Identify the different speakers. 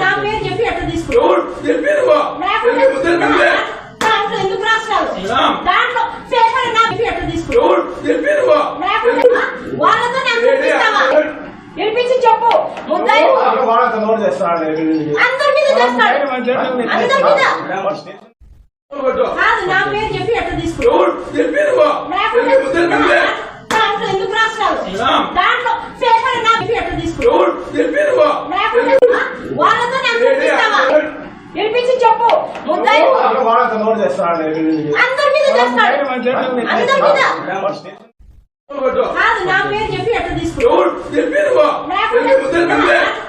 Speaker 1: నా పేరు చెప్పి ఎట్లా తీసుకుంటావు?
Speaker 2: ఎవరు చెప్పారు?
Speaker 1: దాంట్లో ఎందుకు రాష్ట్రాలు దాంట్లో పేపర్ నా చెప్పి ఎట్లా తీసుకుంటావు?
Speaker 2: ఎవరు చెప్పారు?
Speaker 1: వాళ్ళతో నాకు చూపిస్తావా? వినిపించి చెప్పు. ముద్దాయి అందరి మీద చేస్తాడు. అందరి మీద కాదు, నా పేరు చెప్పి ఎట్లా తీసుకుంటావు?
Speaker 2: ఎవరు చెప్పారు?
Speaker 1: దాంట్లో ఎందుకు రాష్ట్రాలు దాంట్లో పేపర్ నా చెప్పి ఎట్లా తీసుకుంటావు?
Speaker 2: ఎవరు చెప్పారు?
Speaker 1: వాళ్ళతో నాకు చూపిస్తావా? వినిపించి చెప్పు. ముద్దాయి అందరి మీద చేస్తాడు. అందరి మీద కాదు, నా పేరు చెప్పి ఎట్లా తీసుకుంటావు?
Speaker 2: ఎవరు చెప్పారు?